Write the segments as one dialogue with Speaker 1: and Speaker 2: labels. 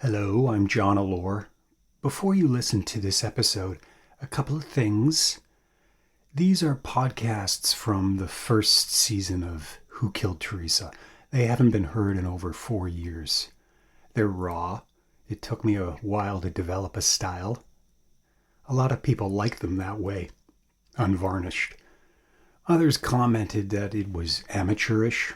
Speaker 1: Hello, I'm John Allure. Before you listen to this episode, a couple of things. These are podcasts from the first season of Who Killed Theresa. They haven't been heard in over 4 years. They're raw. It took me a while to develop a style. A lot of people like them that way, unvarnished. Others commented that it was amateurish.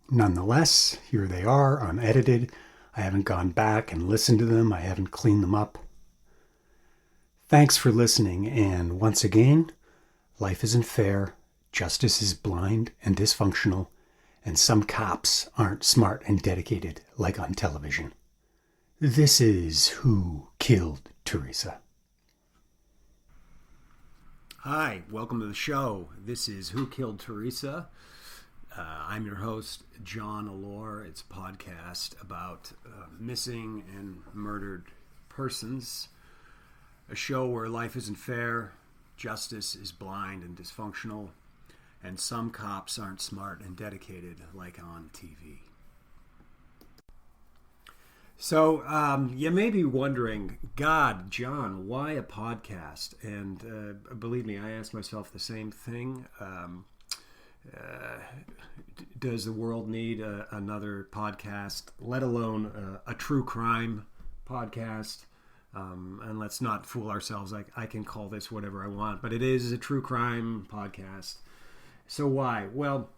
Speaker 1: Nonetheless, here they are, unedited. I haven't gone back and listened to them. I haven't cleaned them up. Thanks for listening, and once again, life isn't fair, justice is blind and dysfunctional, and some cops aren't smart and dedicated like on television. This is Who Killed Theresa.
Speaker 2: Hi, welcome to the show. This is Who Killed Theresa. I'm your host, John Allure. It's a podcast about missing and murdered persons. A show where life isn't fair, justice is blind and dysfunctional, and some cops aren't smart and dedicated like on TV. So you may be wondering, God, John, why a podcast? And believe me, I asked myself the same thing. Does the world need another podcast, let alone a true crime podcast? And let's not fool ourselves. I can call this whatever I want, but it is a true crime podcast. So why? Well,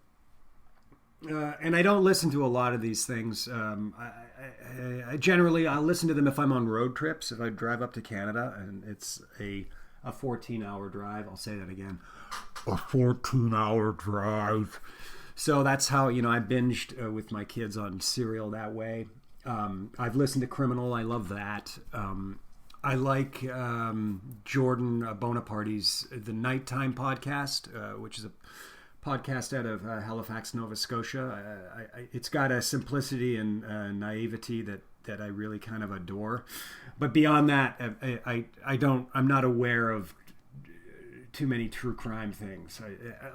Speaker 2: and I don't listen to a lot of these things. I generally, I'll listen to them if I'm on road trips, if I drive up to Canada, and it's a 14-hour drive. I'll say that again. A 14-hour drive. So that's how, I binged with my kids on serial that way. I've listened to Criminal. I love that. I like Jordan Boneparte's The Nighttime Podcast, which is a podcast out of Halifax, Nova Scotia. It's got a simplicity and naivety that I really kind of adore. But beyond that, I'm not aware of too many true crime things,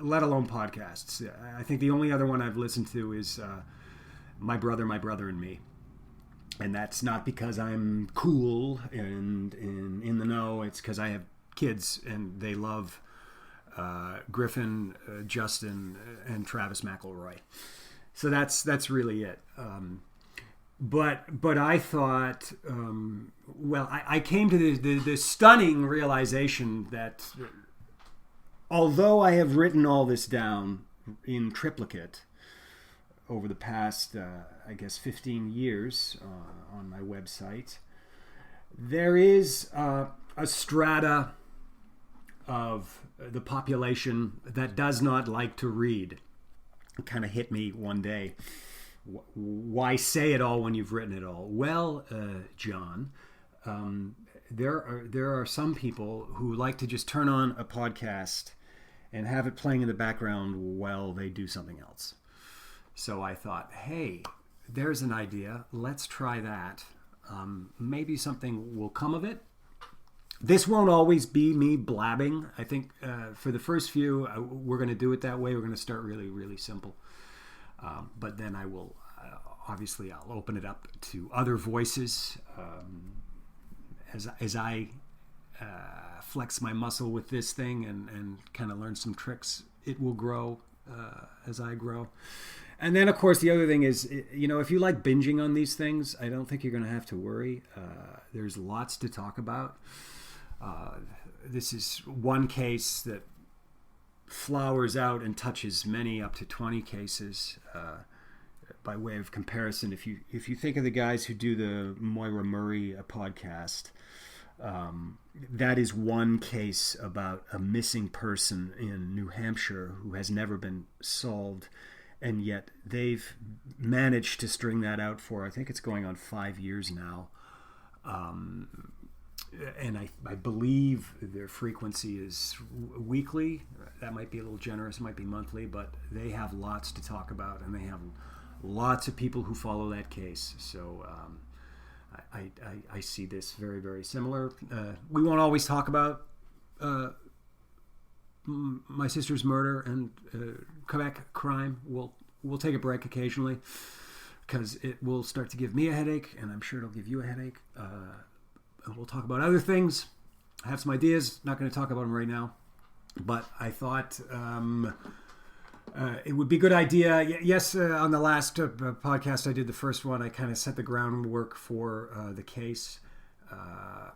Speaker 2: let alone podcasts. I think the only other one I've listened to is My Brother and Me. And that's not because I'm cool and in the know. It's because I have kids and they love Griffin, Justin, and Travis McElroy. So that's really it. But I thought, I came to the stunning realization that although I have written all this down in triplicate over the past, 15 years on my website, there is a strata of the population that does not like to read. It kind of hit me one day. Why say it all when you've written it all? Well, John, there are some people who like to just turn on a podcast and have it playing in the background while they do something else. So I thought, hey, there's an idea. Let's try that. Maybe something will come of it. This won't always be me blabbing. I think for the first few, we're going to do it that way. We're going to start really, really simple. But then I will, I'll open it up to other voices as I flex my muscle with this thing and kind of learn some tricks. It will grow as I grow. And then, of course, the other thing is, if you like binging on these things, I don't think you're going to have to worry. There's lots to talk about. This is one case that flowers out and touches many, up to 20 cases. By way of comparison, if you think of the guys who do the Maura Murray podcast, that is one case about a missing person in New Hampshire who has never been solved, and yet they've managed to string that out for, I think it's going on 5 years now. And I believe their frequency is weekly. That might be a little generous, it might be monthly, but they have lots to talk about, and they have lots of people who follow that case. So I see this very, very similar. We won't always talk about my sister's murder and Quebec crime. We'll take a break occasionally. because it will start to give me a headache, and I'm sure it'll give you a headache. We'll talk about other things. I have some ideas. Not going to talk about them right now, but I thought it would be a good idea. Yes, on the last podcast I did, the first one, I kind of set the groundwork for the case.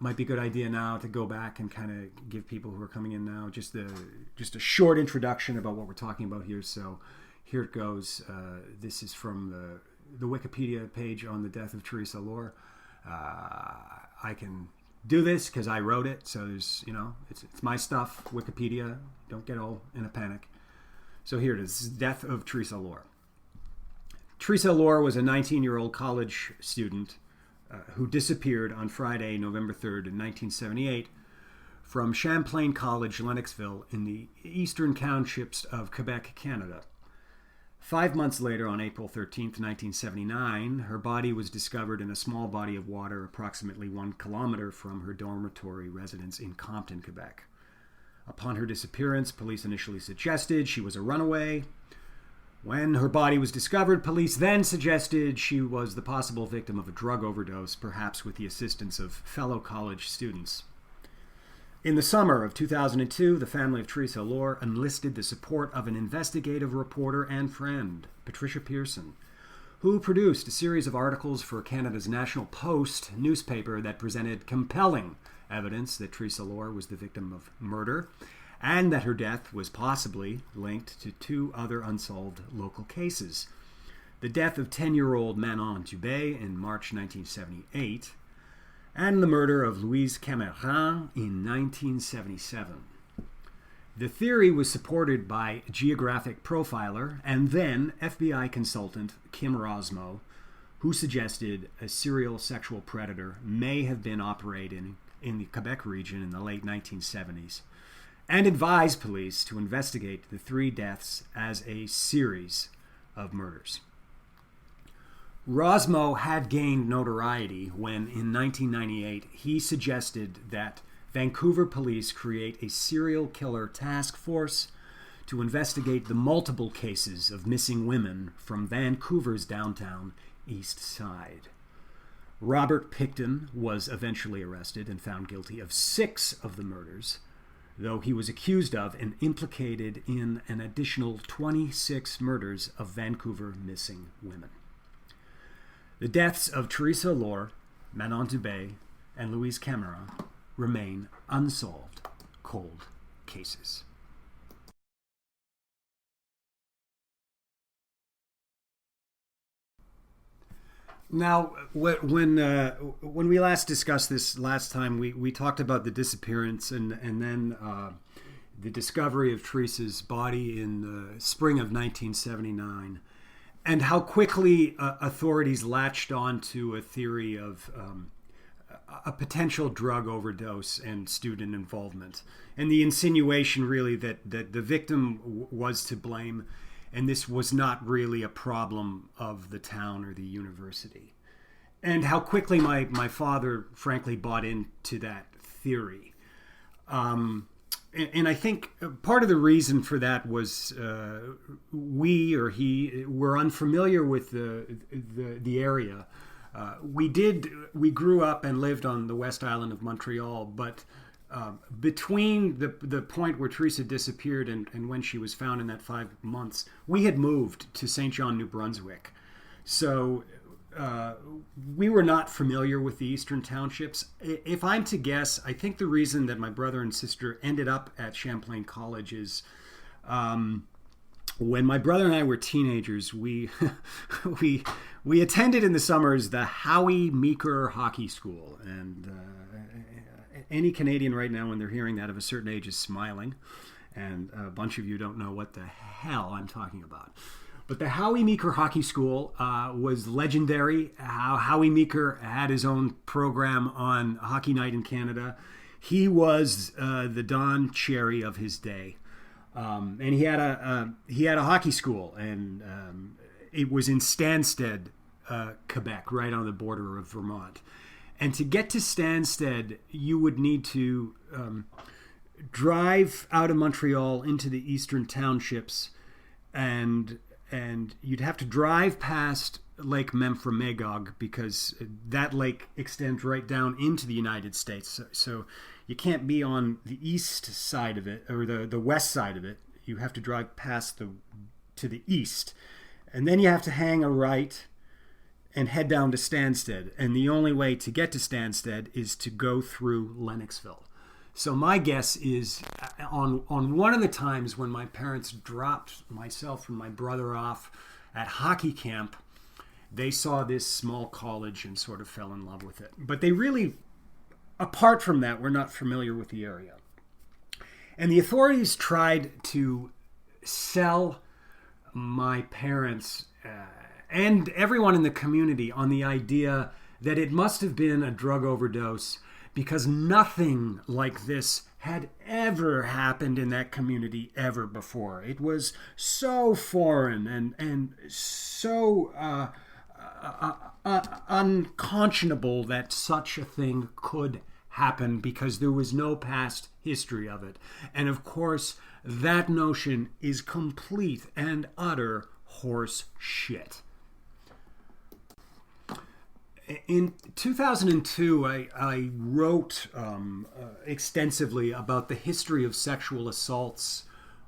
Speaker 2: Might be a good idea now to go back and kind of give people who are coming in now just a short introduction about what we're talking about here. So here it goes. This is from the Wikipedia page on the death of Theresa Lohr. I can do this because I wrote it. So there's, it's my stuff. Wikipedia. Don't get all in a panic. So here it is. Death of Theresa Lohr. Theresa Lohr was a 19-year-old college student who disappeared on Friday, November 3rd, in 1978 from Champlain College, Lennoxville, in the eastern townships of Quebec, Canada. 5 months later, on April 13th, 1979, her body was discovered in a small body of water approximately 1 kilometer from her dormitory residence in Compton, Quebec. Upon her disappearance, police initially suggested she was a runaway. When her body was discovered, police then suggested she was the possible victim of a drug overdose, perhaps with the assistance of fellow college students. In the summer of 2002, the family of Theresa Lohr enlisted the support of an investigative reporter and friend, Patricia Pearson, who produced a series of articles for Canada's National Post newspaper that presented compelling evidence that Theresa Lohr was the victim of murder and that her death was possibly linked to 2 other unsolved local cases. The death of 10-year-old Manon Dubé in March 1978 and the murder of Louise Cameron in 1977. The theory was supported by geographic profiler and then FBI consultant Kim Rosmo, who suggested a serial sexual predator may have been operating in the Quebec region in the late 1970s, and advised police to investigate the 3 deaths as a series of murders. Rosmo had gained notoriety when, in 1998, he suggested that Vancouver police create a serial killer task force to investigate the multiple cases of missing women from Vancouver's downtown East Side. Robert Pickton was eventually arrested and found guilty of 6 of the murders, though he was accused of and implicated in an additional 26 murders of Vancouver missing women. The deaths of Theresa Lohr, Manon Dubé, and Louise Cameron remain unsolved cold cases. Now, when we last discussed this last time, we talked about the disappearance and then the discovery of Theresa's body in the spring of 1979, and how quickly authorities latched onto a theory of a potential drug overdose and student involvement, and the insinuation really that the victim was to blame, and this was not really a problem of the town or the university. And how quickly my father, frankly, bought into that theory. And I think part of the reason for that was he were unfamiliar with the area. We grew up and lived on the West Island of Montreal, but between the point where Theresa disappeared and when she was found in that 5 months, we had moved to St. John, New Brunswick. So we were not familiar with the eastern townships. If I'm to guess, I think the reason that my brother and sister ended up at Champlain College is when my brother and I were teenagers, we attended in the summers the Howie Meeker Hockey School. And any Canadian right now, when they're hearing that of a certain age, is smiling. And a bunch of you don't know what the hell I'm talking about. But the Howie Meeker Hockey School was legendary. Howie Meeker had his own program on Hockey Night in Canada. He was the Don Cherry of his day. And he had a hockey school, and it was in Stansted, Quebec, right on the border of Vermont. And to get to Stansted, you would need to drive out of Montreal into the eastern townships, and you'd have to drive past Lake Memphremagog because that lake extends right down into the United States. So you can't be on the east side of it or the west side of it. You have to drive past to the east. And then you have to hang a right and head down to Stansted. And the only way to get to Stansted is to go through Lennoxville. So my guess is on one of the times when my parents dropped myself and my brother off at hockey camp, they saw this small college and sort of fell in love with it. But they really, apart from that, were not familiar with the area. And the authorities tried to sell my parents and everyone in the community on the idea that it must have been a drug overdose because nothing like this had ever happened in that community ever before. It was so foreign and so unconscionable that such a thing could happen because there was no past history of it. And of course, that notion is complete and utter horse shit. In 2002, I wrote extensively about the history of sexual assaults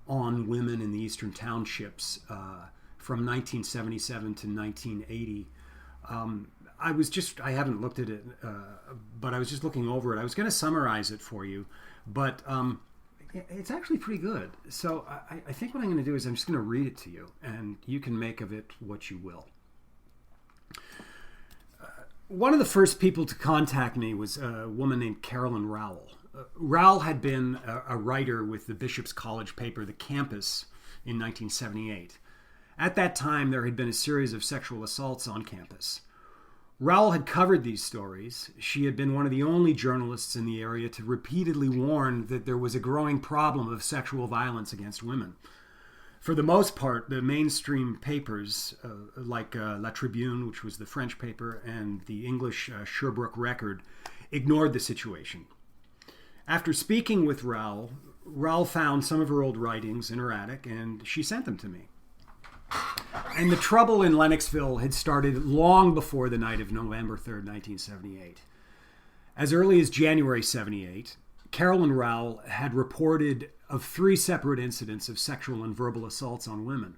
Speaker 2: on women in the Eastern Townships from 1977 to 1980. I haven't looked at it, but I was just looking over it. I was going to summarize it for you, but it's actually pretty good. So I think what I'm going to do is I'm just going to read it to you, and you can make of it what you will. One of the first people to contact me was a woman named Carolyn Rowell. Rowell had been a writer with the Bishop's College paper, The Campus, in 1978. At that time, there had been a series of sexual assaults on campus. Rowell had covered these stories. She had been one of the only journalists in the area to repeatedly warn that there was a growing problem of sexual violence against women. For the most part, the mainstream papers, like La Tribune, which was the French paper, and the English Sherbrooke Record, ignored the situation. After speaking with Rowell, Rowell found some of her old writings in her attic, and she sent them to me. And the trouble in Lennoxville had started long before the night of November 3rd, 1978. As early as January 78, Carolyn Rowell had reported of 3 separate incidents of sexual and verbal assaults on women.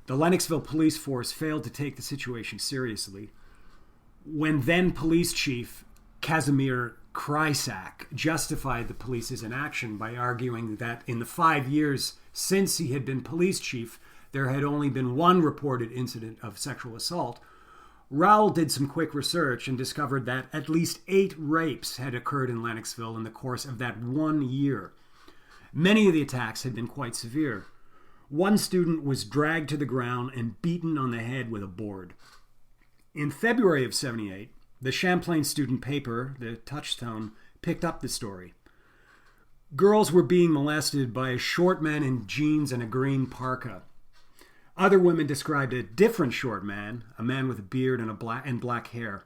Speaker 2: The Lennoxville police force failed to take the situation seriously. When then police chief Casimir Kristian justified the police's inaction by arguing that in the 5 years since he had been police chief, there had only been 1 reported incident of sexual assault, Rowell did some quick research and discovered that at least 8 rapes had occurred in Lennoxville in the course of that 1 year. Many of the attacks had been quite severe. One student was dragged to the ground and beaten on the head with a board. In February of 78, the Champlain student paper, The Touchstone, picked up the story. Girls were being molested by a short man in jeans and a green parka. Other women described a different short man, a man with a beard and black hair.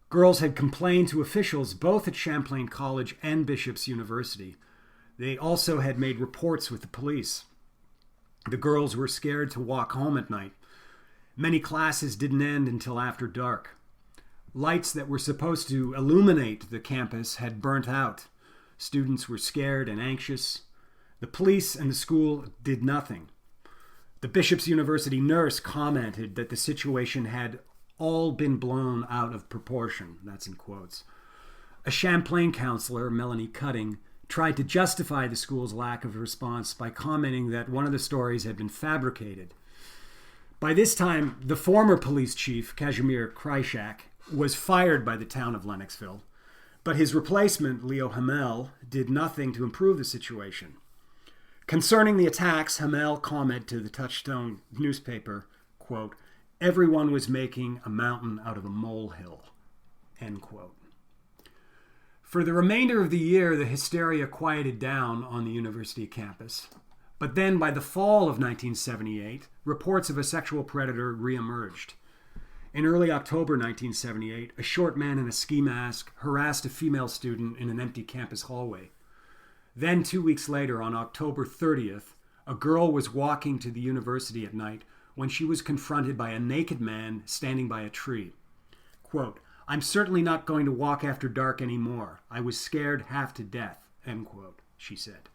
Speaker 2: Girls had complained to officials both at Champlain College and Bishop's University. They also had made reports with the police. The girls were scared to walk home at night. Many classes didn't end until after dark. Lights that were supposed to illuminate the campus had burnt out. Students were scared and anxious. The police and the school did nothing. The Bishop's University nurse commented that the situation had all been blown out of proportion. That's in quotes. A Champlain counselor, Melanie Cutting, tried to justify the school's lack of response by commenting that one of the stories had been fabricated. By this time, the former police chief, Casimir Kristian, was fired by the town of Lennoxville, but his replacement, Leo Hamel, did nothing to improve the situation. Concerning the attacks, Hamel commented to the Touchstone newspaper, quote, "Everyone was making a mountain out of a molehill," end quote. For the remainder of the year, the hysteria quieted down on the university campus. But then by the fall of 1978, reports of a sexual predator reemerged. In early October 1978, a short man in a ski mask harassed a female student in an empty campus hallway. Then 2 weeks later, on October 30th, a girl was walking to the university at night when she was confronted by a naked man standing by a tree. Quote, "I'm certainly not going to walk after dark anymore. I was scared half to death," end quote, she said.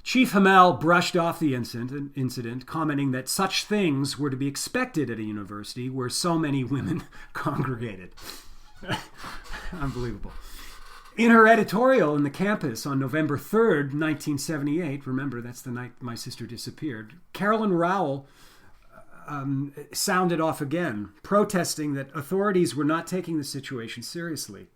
Speaker 2: Chief Hamel brushed off the incident, commenting that such things were to be expected at a university where so many women congregated. Unbelievable. In her editorial in the campus on November 3rd, 1978, remember that's the night my sister disappeared, Carolyn Rowell sounded off again, protesting that authorities were not taking the situation seriously.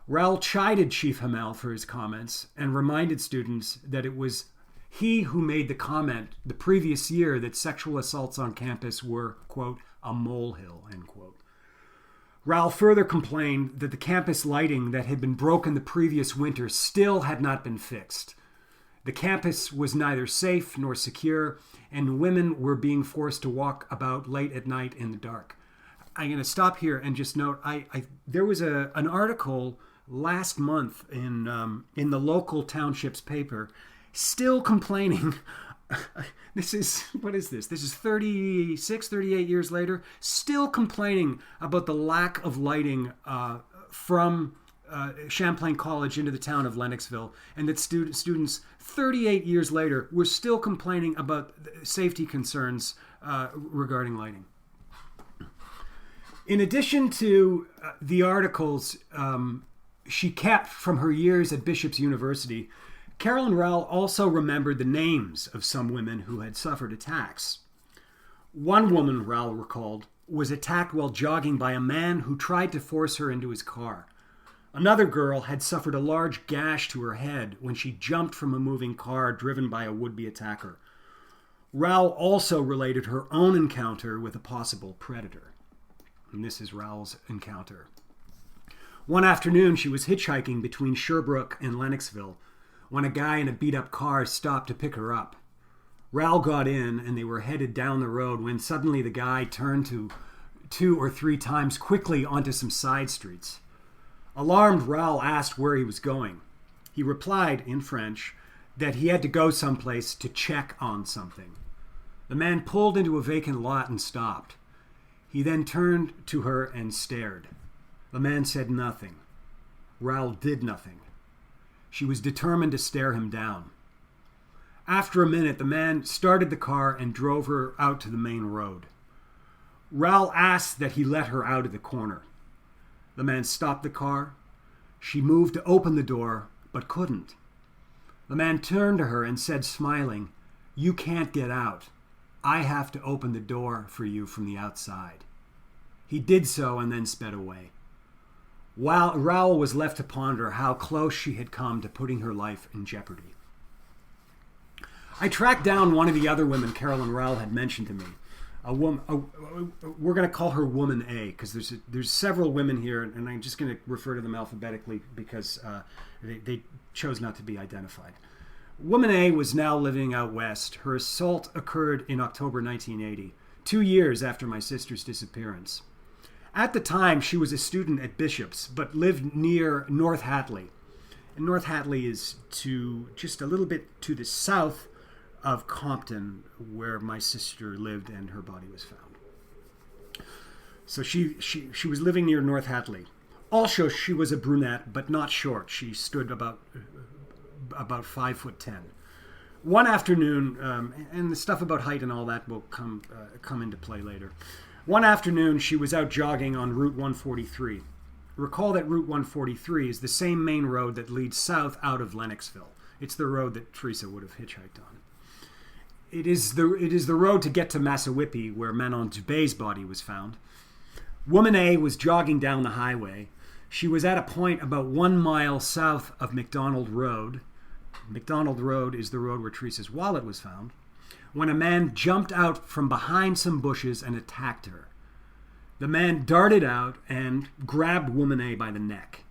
Speaker 2: Rowell chided Chief Hamel for his comments and reminded students that it was he who made the comment the previous year that sexual assaults on campus were, quote, a molehill, end quote. Rowell further complained that the campus lighting that had been broken the previous winter still had not been fixed. The campus was neither safe nor secure, and women were being forced to walk about late at night in the dark. I'm going to stop here and just note, there was an article last month in the local township's paper still complaining. This is 38 years later, still complaining about the lack of lighting from Champlain College into the town of Lennoxville, and that students 38 years later were still complaining about safety concerns regarding lighting. In addition to the articles she kept from her years at Bishop's University, Carolyn Rowell also remembered the names of some women who had suffered attacks. One woman, Rowell recalled, was attacked while jogging by a man who tried to force her into his car. Another girl had suffered a large gash to her head when she jumped from a moving car driven by a would-be attacker. Rowell also related her own encounter with a possible predator. And this is Rowell's encounter. One afternoon, she was hitchhiking between Sherbrooke and Lennoxville when a guy in a beat-up car stopped to pick her up. Rowell got in, and they were headed down the road when suddenly the guy turned to 2 or 3 times quickly onto some side streets. Alarmed, Rowell asked where he was going. He replied, in French, that he had to go someplace to check on something. The man pulled into a vacant lot and stopped. He then turned to her and stared. The man said nothing. Rowell did nothing. She was determined to stare him down. After a minute, the man started the car and drove her out to the main road. Rowell asked that he let her out of the corner. The man stopped the car. She moved to open the door, but couldn't. The man turned to her and said, smiling, "You can't get out. I have to open the door for you from the outside." He did so and then sped away. While Rowell was left to ponder how close she had come to putting her life in jeopardy. I tracked down one of the other women Carolyn Rowell had mentioned to me. A woman, we're going to call her Woman A, because there's several women here, and I'm just going to refer to them alphabetically because they chose not to be identified. Woman A was now living out west. Her assault occurred in October 1980, 2 years after my sister's disappearance. At the time, she was a student at Bishop's, but lived near North Hatley. And North Hatley is just a little bit to the south of Compton, where my sister lived and her body was found. So she was living near North Hatley. Also, she was a brunette, but not short. She stood about 5'10". One afternoon, and the stuff about height and all that will come into play later. One afternoon, she was out jogging on Route 143. Recall that Route 143 is the same main road that leads south out of Lennoxville. It's the road that Theresa would have hitchhiked on. It is the road to get to Massawhippy, where Manon Dubé's body was found. Woman A was jogging down the highway. She was at a point about 1 mile south of McDonald Road. McDonald Road is the road where Theresa's wallet was found, when a man jumped out from behind some bushes and attacked her. The man darted out and grabbed Woman A by the neck.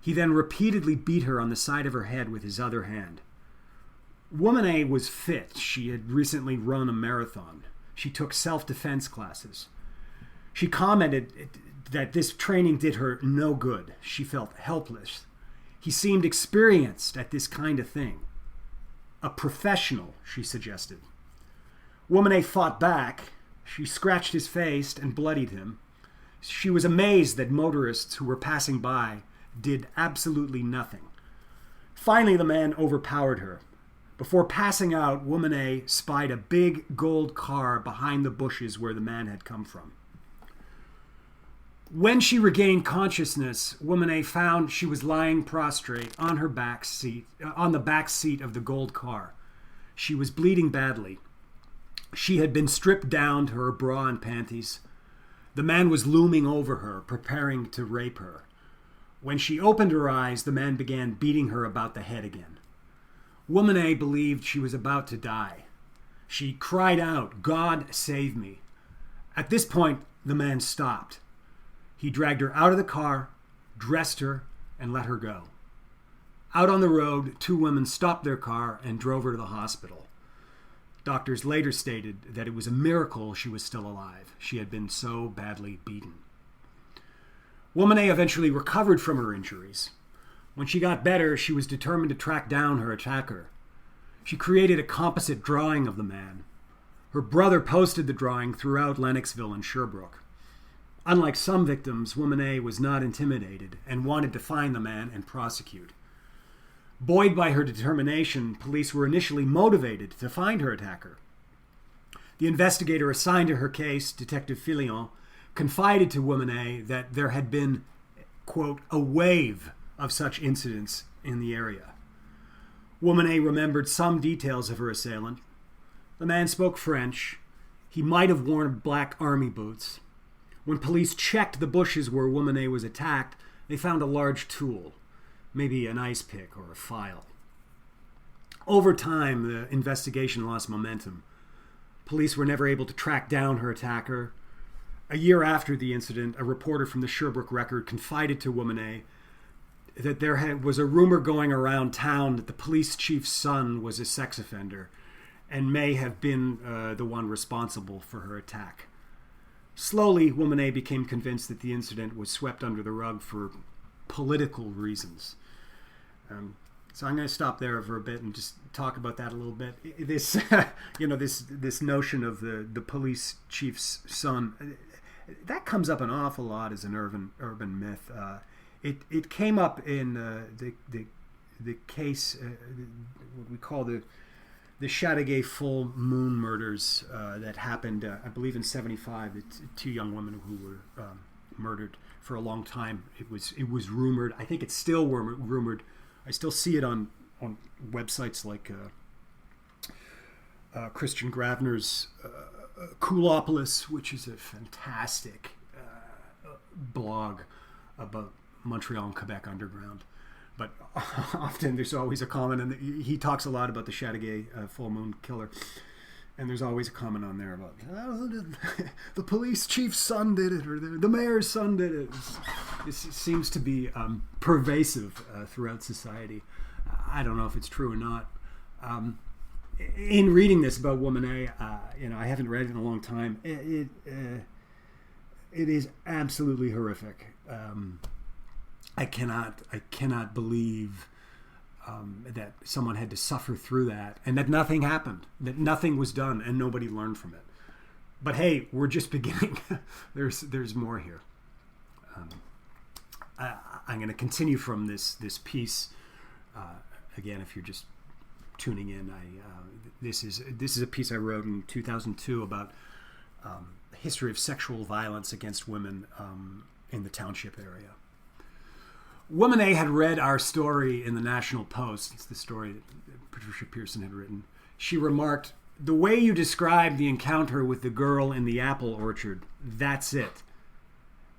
Speaker 2: He then repeatedly beat her on the side of her head with his other hand. Woman A was fit. She had recently run a marathon. She took self-defense classes. She commented that this training did her no good. She felt helpless. He seemed experienced at this kind of thing. A professional, she suggested. Woman A fought back. She scratched his face and bloodied him. She was amazed that motorists who were passing by did absolutely nothing. Finally, the man overpowered her. Before passing out, Woman A spied a big gold car behind the bushes where the man had come from. When she regained consciousness, Woman A found she was lying prostrate on the back seat of the gold car. She was bleeding badly. She had been stripped down to her bra and panties. The man was looming over her, preparing to rape her. When she opened her eyes, the man began beating her about the head again. Woman A believed she was about to die. She cried out, "God save me." At this point, the man stopped. He dragged her out of the car, dressed her, and let her go. Out on the road, two women stopped their car and drove her to the hospital. Doctors later stated that it was a miracle she was still alive. She had been so badly beaten. Woman A eventually recovered from her injuries. When she got better, she was determined to track down her attacker. She created a composite drawing of the man. Her brother posted the drawing throughout Lennoxville and Sherbrooke. Unlike some victims, Woman A was not intimidated and wanted to find the man and prosecute. Buoyed by her determination, police were initially motivated to find her attacker. The investigator assigned to her case, Detective Filion, confided to Woman A that there had been, quote, a wave of such incidents in the area. Woman A remembered some details of her assailant. The man spoke French. He might have worn black army boots. When police checked the bushes where Woman A was attacked, they found a large tool, maybe an ice pick or a file. Over time, the investigation lost momentum. Police were never able to track down her attacker. A year after the incident, a reporter from the Sherbrooke Record confided to Woman A that there was a rumor going around town that the police chief's son was a sex offender and may have been the one responsible for her attack. Slowly, Woman A became convinced that the incident was swept under the rug for political reasons. So I'm going to stop there for a bit and just talk about that a little bit. This, this notion of the police chief's son, that comes up an awful lot as an urban myth. It came up in the case, what we call the Chateauguay full moon murders that happened, I believe, in '75. Two young women who were murdered for a long time. It was rumored. I think it's still rumored. I still see it on websites like Kristian Gravenor's Coolopolis, which is a fantastic blog about Montreal and Quebec underground. But often there's always a comment, and he talks a lot about the Chateauguay full moon killer. And there's always a comment on there about, the police chief's son did it, or the mayor's son did it. This seems to be pervasive throughout society. I don't know if it's true or not. In reading this about Woman A, I haven't read it in a long time. It is absolutely horrific. I cannot believe that someone had to suffer through that, and that nothing happened, that nothing was done, and nobody learned from it. But hey, we're just beginning. There's more here. I'm going to continue from this piece. Again, if you're just tuning in, this is a piece I wrote in 2002 about the history of sexual violence against women in the township area. Woman A had read our story in the National Post. It's the story that Patricia Pearson had written. She remarked, "The way you described the encounter with the girl in the apple orchard, that's it.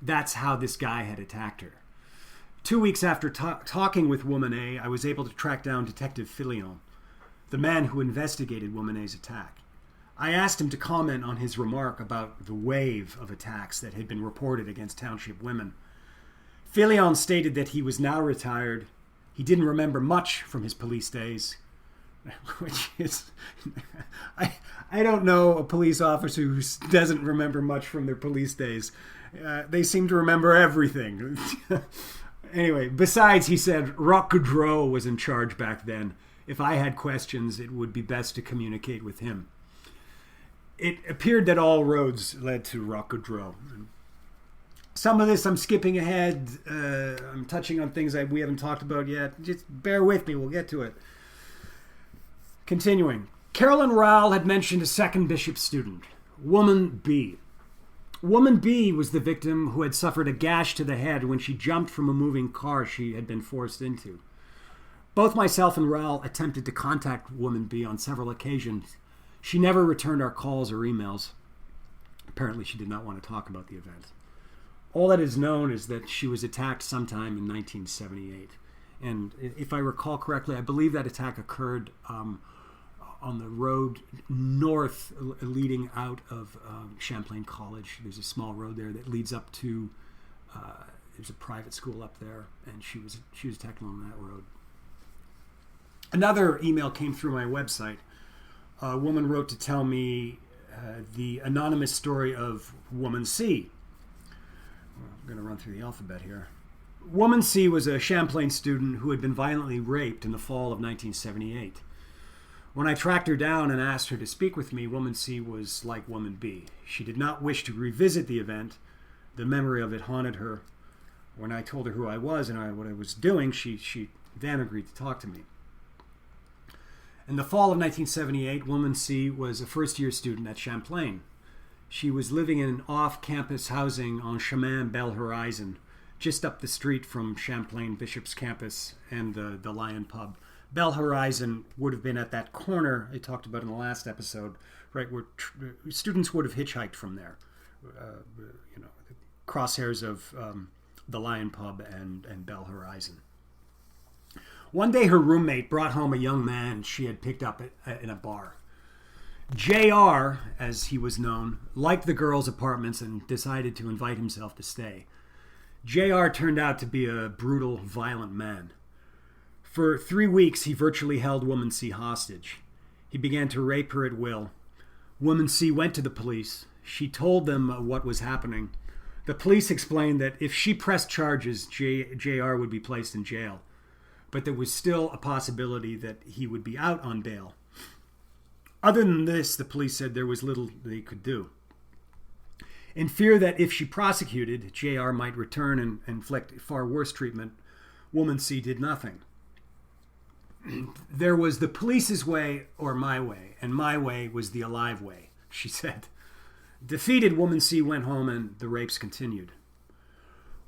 Speaker 2: That's how this guy had attacked her." 2 weeks after talking with Woman A, I was able to track down Detective Filion, the man who investigated Woman A's attack. I asked him to comment on his remark about the wave of attacks that had been reported against township women. Filion stated that he was now retired. He didn't remember much from his police days, which is, I don't know a police officer who doesn't remember much from their police days. They seem to remember everything. Anyway, besides, he said, Roch Gaudreau was in charge back then. If I had questions, it would be best to communicate with him. it appeared that all roads led to Rockudrow. Some of this I'm skipping ahead. I'm touching on things we haven't talked about yet. Just bear with me. We'll get to it. Continuing. Carolyn Rowell had mentioned a second bishop student, Woman B. Woman B was the victim who had suffered a gash to the head when she jumped from a moving car she had been forced into. Both myself and Rowell attempted to contact Woman B on several occasions. She never returned our calls or emails. Apparently she did not want to talk about the event. All that is known is that she was attacked sometime in 1978. And if I recall correctly, I believe that attack occurred on the road north leading out of Champlain College. There's a small road there that leads up to, there's a private school up there, and she was attacked on that road. Another email came through my website. A woman wrote to tell me the anonymous story of Woman C. I'm going to run through the alphabet here. Woman C was a Champlain student who had been violently raped in the fall of 1978. When I tracked her down and asked her to speak with me, Woman C was like Woman B. She did not wish to revisit the event. The memory of it haunted her. When I told her who I was and what I was doing, she then agreed to talk to me. In the fall of 1978, Woman C was a first-year student at Champlain. She was living in off-campus housing on Chemin Belle Horizon, just up the street from Champlain Bishop's campus and the Lion Pub. Belle Horizon would have been at that corner I talked about in the last episode, right, where students would have hitchhiked from there. Crosshairs of the Lion Pub and Belle Horizon. One day her roommate brought home a young man she had picked up in a bar. JR, as he was known, liked the girls' apartments and decided to invite himself to stay. JR turned out to be a brutal, violent man. For 3 weeks, he virtually held Woman C hostage. He began to rape her at will. Woman C went to the police. She told them what was happening. The police explained that if she pressed charges, JR would be placed in jail. But there was still a possibility that he would be out on bail. Other than this, the police said there was little they could do. In fear that if she prosecuted, JR might return and inflict far worse treatment, Woman C did nothing. There was the police's way or my way, and my way was the alive way, she said. Defeated, Woman C went home and the rapes continued.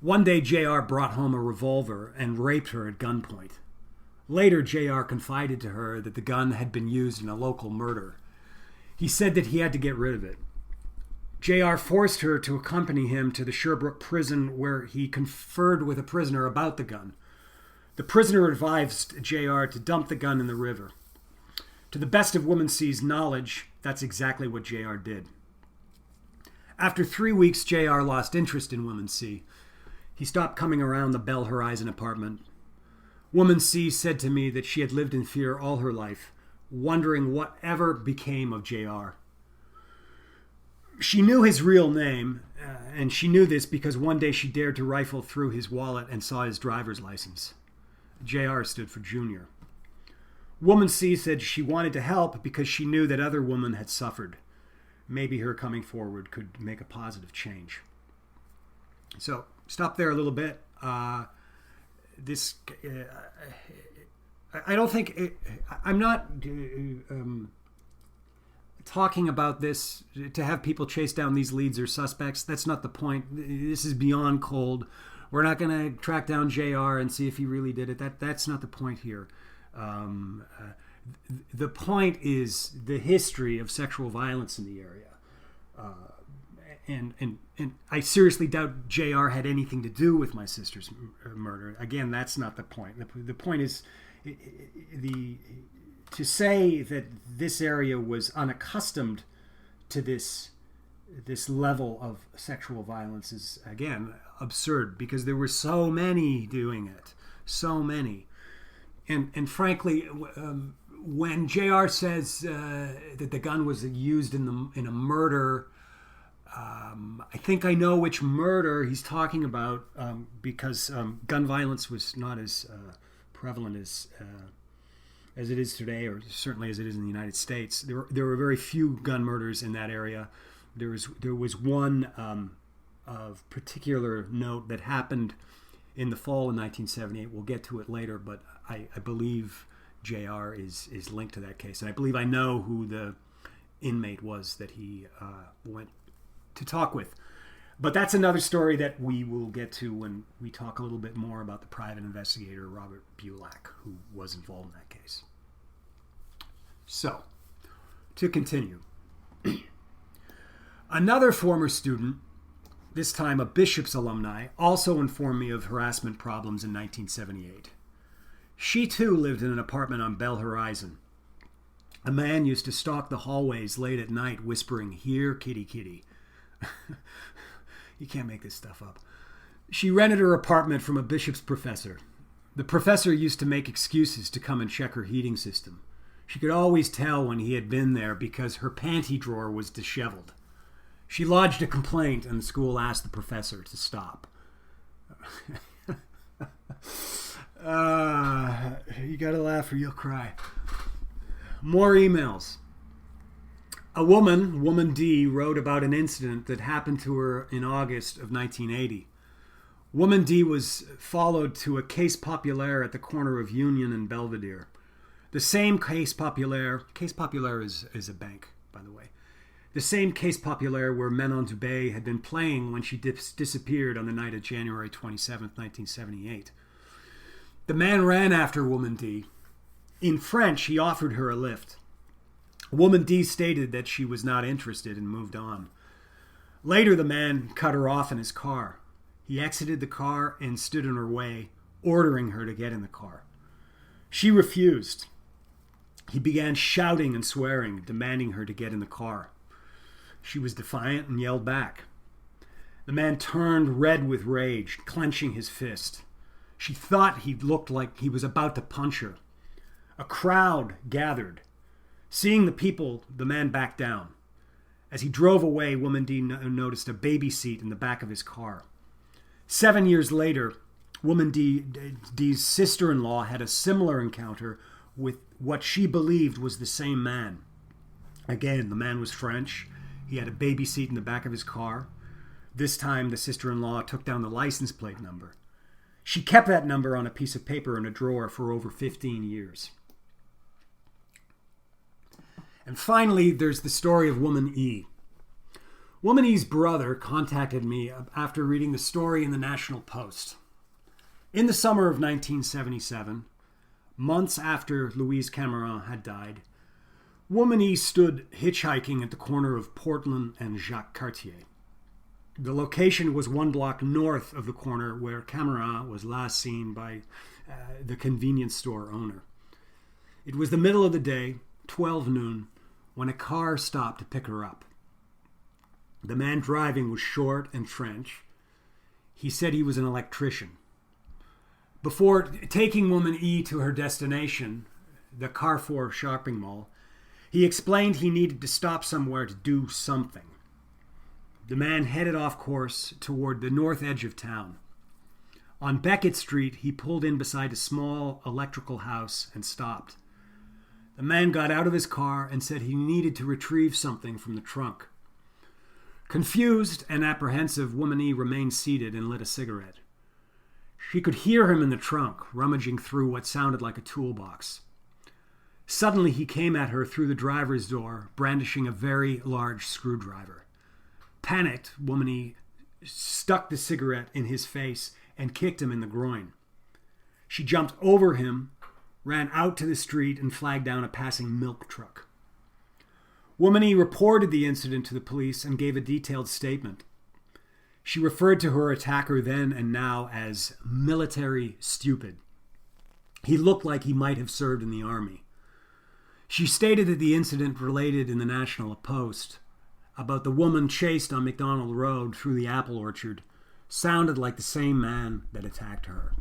Speaker 2: One day, JR brought home a revolver and raped her at gunpoint. Later, JR confided to her that the gun had been used in a local murder. He said that he had to get rid of it. JR forced her to accompany him to the Sherbrooke prison where he conferred with a prisoner about the gun. The prisoner advised JR to dump the gun in the river. To the best of Woman C's knowledge, that's exactly what JR did. After 3 weeks, JR lost interest in Woman C. He stopped coming around the Belle Horizon apartment. Woman C said to me that she had lived in fear all her life, wondering whatever became of JR. She knew his real name, and she knew this because one day she dared to rifle through his wallet and saw his driver's license. JR stood for Junior. Woman C said she wanted to help because she knew that other women had suffered. Maybe her coming forward could make a positive change. So, stop there a little bit. I don't think I'm not talking about this to have people chase down these leads or suspects. That's not the point. This is beyond cold. We're not going to track down JR and see if he really did it. That's not the point here. The point is the history of sexual violence in the area. And I seriously doubt JR had anything to do with my sister's murder. Again, that's not the point. The point is to say that this area was unaccustomed to this level of sexual violence is, again, absurd because there were so many doing it. So many. And frankly, when JR says that the gun was used in a murder, I think I know which murder he's talking about as it is today, or certainly as it is in the United States. There were very few gun murders in that area. There was one of particular note that happened in the fall of 1978. We'll get to it later, but I believe JR is linked to that case. And I believe I know who the inmate was that he went to talk with. But that's another story that we will get to when we talk a little bit more about the private investigator, Robert Bulak, who was involved in that case. So, to continue. Another former student, this time a Bishop's alumni, also informed me of harassment problems in 1978. She too lived in an apartment on Bell Horizon. A man used to stalk the hallways late at night whispering, "Here, kitty, kitty." You can't make this stuff up. She rented her apartment from a Bishop's professor. The professor used to make excuses to come and check her heating system. She could always tell when he had been there because her panty drawer was disheveled. She lodged a complaint and the school asked the professor to stop. You gotta laugh or you'll cry. More emails. A woman D, wrote about an incident that happened to her in August of 1980. Woman D was followed to a Case Populaire at the corner of Union and Belvedere. The same Case Populaire is a bank, by the way. The same Case Populaire where Manon Dubé had been playing when she disappeared on the night of January 27, 1978. The man ran after Woman D. In French, he offered her a lift. Woman D stated that she was not interested and moved on. Later, the man cut her off in his car. He exited the car and stood in her way, ordering her to get in the car. She refused. He began shouting and swearing, demanding her to get in the car. She was defiant and yelled back. The man turned red with rage, clenching his fist. She thought he looked like he was about to punch her. A crowd gathered. Seeing the people, the man backed down. As he drove away, Woman D noticed a baby seat in the back of his car. 7 years later, Woman D's sister-in-law had a similar encounter with what she believed was the same man. Again, the man was French. He had a baby seat in the back of his car. This time, the sister-in-law took down the license plate number. She kept that number on a piece of paper in a drawer for over 15 years. And finally, there's the story of Woman E. Woman E's brother contacted me after reading the story in the National Post. In the summer of 1977, months after Louise Cameron had died, Woman E stood hitchhiking at the corner of Portland and Jacques Cartier. The location was 1 block north of the corner where Cameron was last seen by the convenience store owner. It was the middle of the day, 12 noon, when a car stopped to pick her up. The man driving was short and French. He said he was an electrician. Before taking Woman E to her destination, the Carrefour shopping mall, he explained he needed to stop somewhere to do something. The man headed off course toward the north edge of town. On Beckett Street, he pulled in beside a small electrical house and stopped. The man got out of his car and said he needed to retrieve something from the trunk. Confused and apprehensive, Woman E remained seated and lit a cigarette. She could hear him in the trunk, rummaging through what sounded like a toolbox. Suddenly, he came at her through the driver's door, brandishing a very large screwdriver. Panicked, Woman E stuck the cigarette in his face and kicked him in the groin. She jumped over him, ran out to the street, and flagged down a passing milk truck. Woman E reported the incident to the police and gave a detailed statement. She referred to her attacker then and now as military stupid. He looked like he might have served in the army. She stated that the incident related in the National Post about the woman chased on McDonald Road through the apple orchard sounded like the same man that attacked her.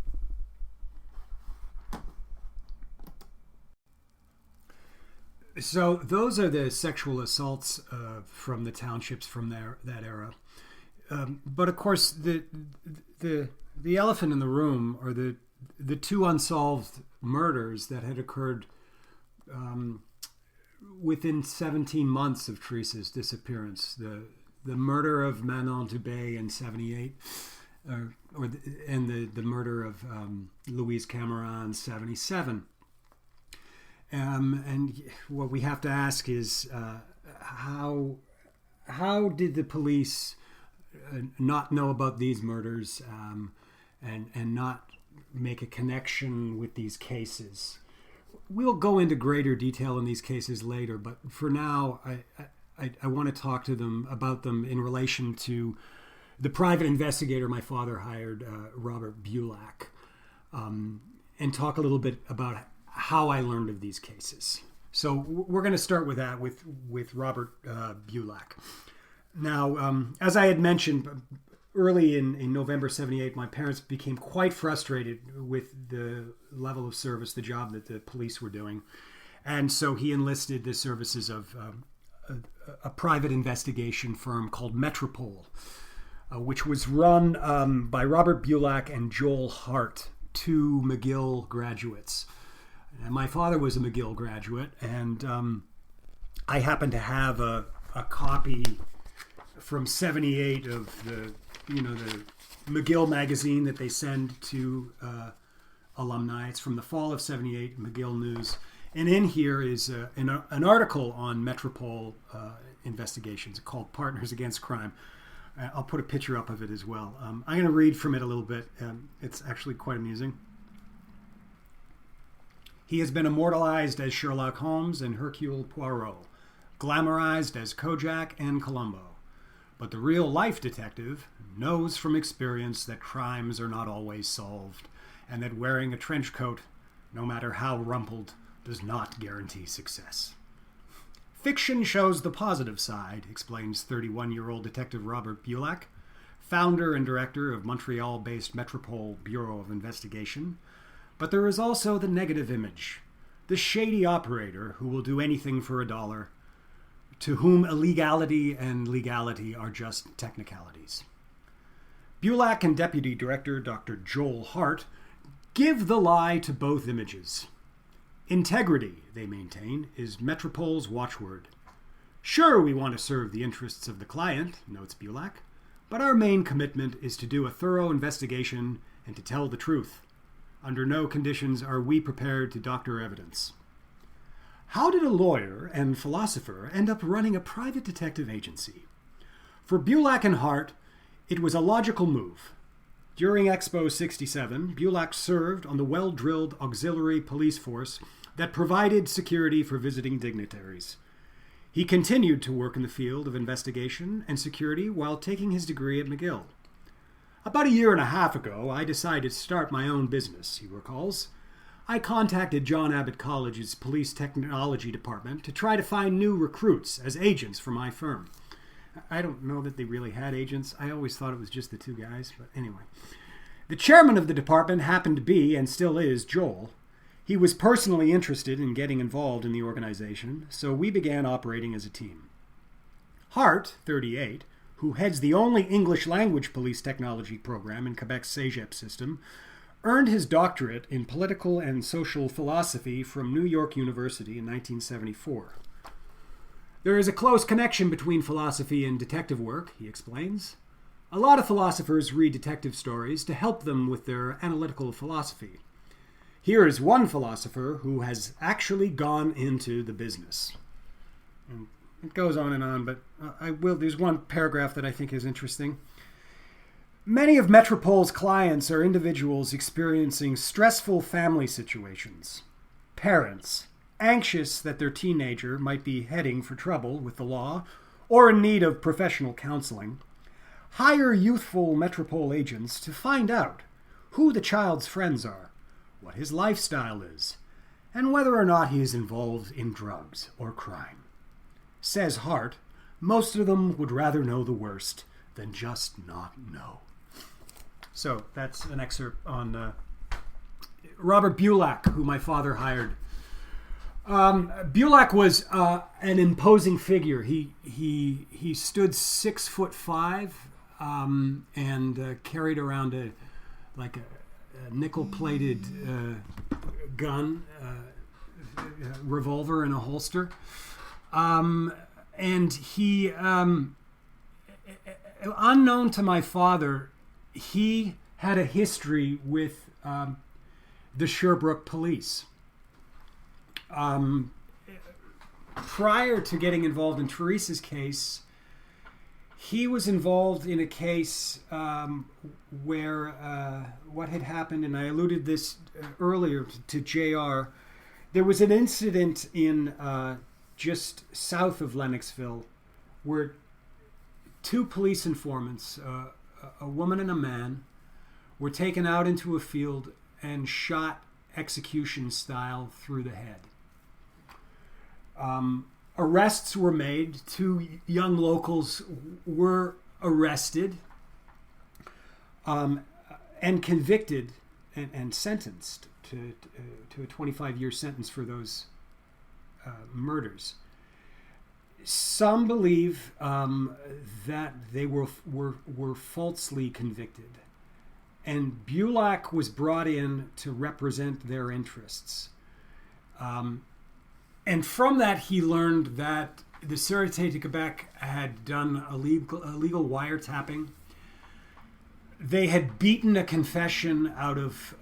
Speaker 2: So those are the sexual assaults from the townships from that era. But of course, the elephant in the room are the two unsolved murders that had occurred within 17 months of Theresa's disappearance. The murder of Manon Dubé in 78, and the murder of Louise Cameron in 77. And what we have to ask is how did the police not know about these murders and not make a connection with these cases? We'll go into greater detail in these cases later, but for now, I want to talk to them about them in relation to the private investigator my father hired, Robert Bulak, and talk a little bit about how I learned of these cases. So we're going to start with that, with Robert Bulak. Now, as I had mentioned, early in November 78, my parents became quite frustrated with the level of service, the job that the police were doing. And so he enlisted the services of a private investigation firm called Metropole, which was run by Robert Bulak and Joel Hart, two McGill graduates. And my father was a McGill graduate, and I happen to have a copy from 78 of the McGill magazine that they send to alumni. It's from the fall of 78, McGill News. And in here is an article on Metropole investigations called Partners Against Crime. I'll put a picture up of it as well. I'm going to read from it a little bit. It's actually quite amusing. He has been immortalized as Sherlock Holmes and Hercule Poirot, glamorized as Kojak and Columbo. But the real-life detective knows from experience that crimes are not always solved, and that wearing a trench coat, no matter how rumpled, does not guarantee success. Fiction shows the positive side, explains 31-year-old Detective Robert Bulak, founder and director of Montreal-based Metropole Bureau of Investigation. But there is also the negative image, the shady operator who will do anything for $1, to whom illegality and legality are just technicalities. Bulak and Deputy Director Dr. Joel Hart give the lie to both images. Integrity, they maintain, is Metropole's watchword. Sure, we want to serve the interests of the client, notes Bulak, but our main commitment is to do a thorough investigation and to tell the truth. Under no conditions are we prepared to doctor evidence. How did a lawyer and philosopher end up running a private detective agency? For Bulak and Hart, it was a logical move. During Expo 67, Bulak served on the well-drilled auxiliary police force that provided security for visiting dignitaries. He continued to work in the field of investigation and security while taking his degree at McGill. About a year and a half ago, I decided to start my own business, he recalls. I contacted John Abbott College's Police Technology Department to try to find new recruits as agents for my firm. I don't know that they really had agents. I always thought it was just the two guys, but anyway. The chairman of the department happened to be, and still is, Joel. He was personally interested in getting involved in the organization, so we began operating as a team. Hart, 38, who heads the only English language police technology program in Quebec's CEGEP system, earned his doctorate in political and social philosophy from New York University in 1974. There is a close connection between philosophy and detective work, he explains. A lot of philosophers read detective stories to help them with their analytical philosophy. Here is one philosopher who has actually gone into the business. And it goes on, but there's one paragraph that I think is interesting. Many of Metropole's clients are individuals experiencing stressful family situations. Parents, anxious that their teenager might be heading for trouble with the law or in need of professional counseling, hire youthful Metropole agents to find out who the child's friends are, what his lifestyle is, and whether or not he is involved in drugs or crime. Says Hart, most of them would rather know the worst than just not know. So that's an excerpt on Robert Bulak, who my father hired. Bulak was an imposing figure. He stood 6'5", and carried around a nickel-plated gun, revolver in a holster. And he, unknown to my father, he had a history with the Sherbrooke police. Prior to getting involved in Theresa's case, he was involved in a case where what had happened, and I alluded this earlier to JR, there was an incident in just south of Lennoxville where two police informants, a woman and a man, were taken out into a field and shot execution style through the head. Arrests were made. Two young locals were arrested and convicted and sentenced to a 25-year sentence for those murders. Some believe that they were falsely convicted, and Bulak was brought in to represent their interests. And from that, he learned that the Sûreté de Québec had done illegal wiretapping. They had beaten a confession out of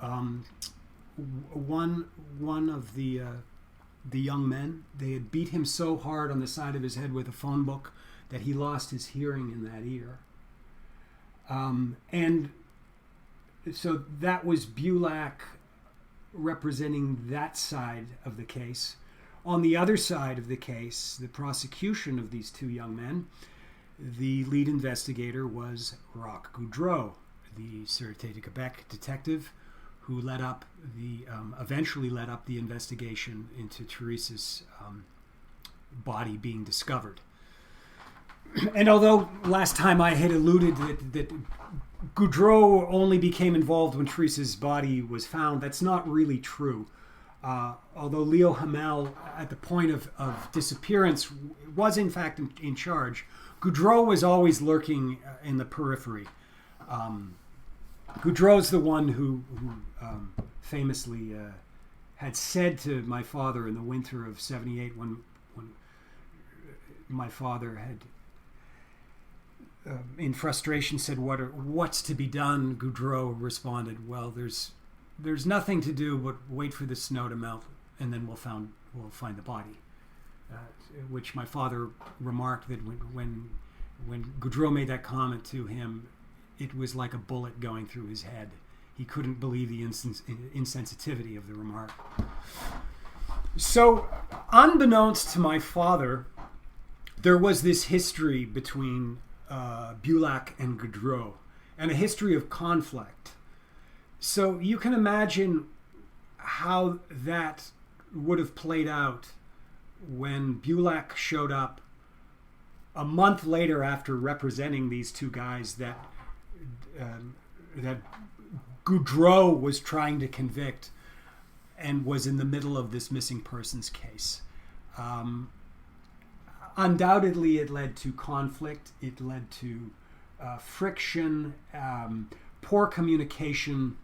Speaker 2: one of the young men. They had beat him so hard on the side of his head with a phone book that he lost his hearing in that ear. And so that was Bulak representing that side of the case. On the other side of the case, the prosecution of these two young men, the lead investigator was Roch Goudreau, the Sûreté de Québec detective who eventually led up the investigation into Theresa's body being discovered. And although last time I had alluded that Goudreau only became involved when Theresa's body was found, that's not really true. Although Leo Hamel, at the point of disappearance, was in fact in charge, Goudreau was always lurking in the periphery. Goudreau's the one who famously had said to my father in the winter of '78, when my father had, in frustration, said, "What's to be done?" Goudreau responded, "Well, there's nothing to do but wait for the snow to melt, and then we'll find the body." Which my father remarked that when Goudreau made that comment to him, it was like a bullet going through his head. He couldn't believe the insensitivity of the remark. So, unbeknownst to my father, there was this history between Bulak and Goudreau, and a history of conflict. So you can imagine how that would have played out when Bulak showed up a month later after representing these two guys that Goudreau was trying to convict, and was in the middle of this missing persons case. Undoubtedly, it led to conflict. It led to friction, poor communication,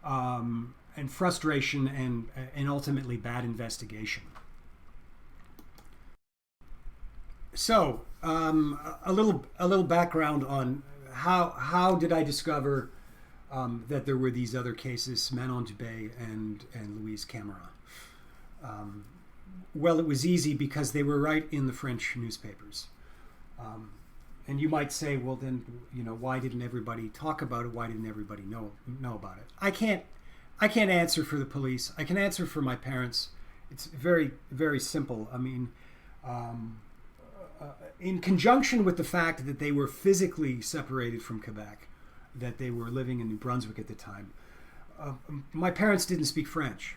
Speaker 2: and frustration, and ultimately bad investigation. So, a little background on how did I discover that there were these other cases, Manon Dubé and Louise Camera. Well, it was easy because they were right in the French newspapers. And you might say, well, then, why didn't everybody talk about it? Why didn't everybody know about it? I can't answer for the police. I can answer for my parents. It's very, very simple. I mean, in conjunction with the fact that they were physically separated from Quebec, that they were living in New Brunswick at the time, my parents didn't speak French.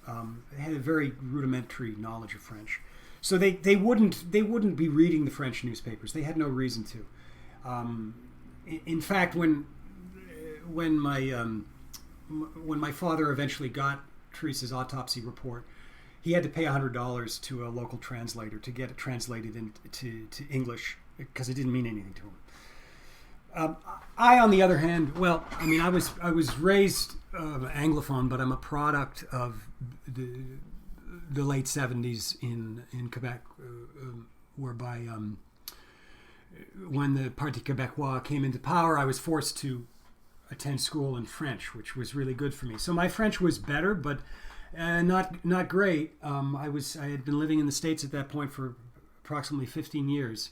Speaker 2: They had a very rudimentary knowledge of French. So they wouldn't be reading the French newspapers. They had no reason to. In fact, when my father eventually got Theresa's autopsy report, he had to pay $100 to a local translator to get it translated into English, because it didn't mean anything to him. I, on the other hand, I was raised Anglophone, but I'm a product of the late 70s in Quebec, whereby when the Parti Québécois came into power, I was forced to attend school in French, which was really good for me. So my French was better, but not great. I had been living in the States at that point for approximately 15 years.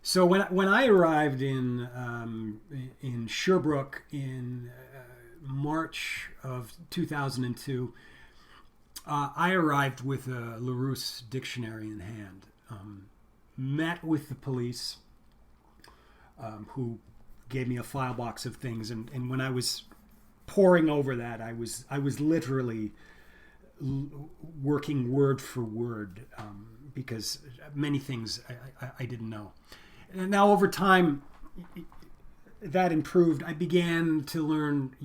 Speaker 2: So when I arrived in Sherbrooke in March of 2002, I arrived with a Larousse dictionary in hand. Met with the police, who gave me a file box of things, and when I was poring over that, I was literally working word for word, because many things I didn't know. And now over time, that improved. I began to learn,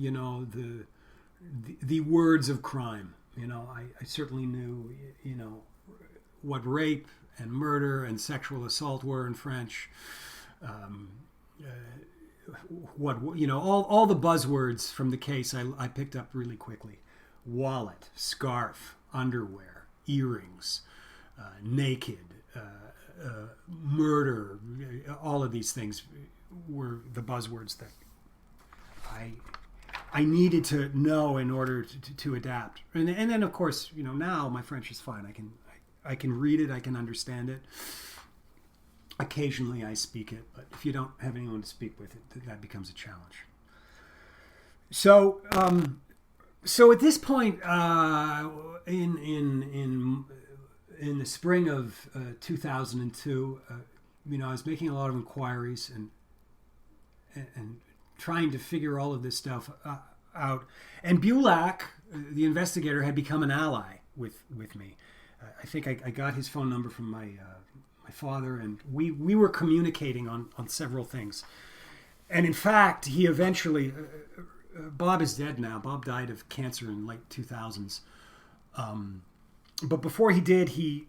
Speaker 2: the words of crime. I certainly knew, what rape and murder and sexual assault were in French. All the buzzwords from the case I picked up really quickly. Wallet, scarf, underwear, earrings, naked, murder. All of these things were the buzzwords that I needed to know in order to adapt. And then of course, now my French is fine. I can read it, I can understand it. Occasionally I speak it, but if you don't have anyone to speak with, that becomes a challenge. So at this point, in the spring of 2002, I was making a lot of inquiries and trying to figure all of this stuff out. And Bulak, the investigator, had become an ally with me. I think I got his phone number from my father, and we were communicating on several things. And in fact, he eventually, Bob is dead now. Bob died of cancer in late 2000s. But before he did, he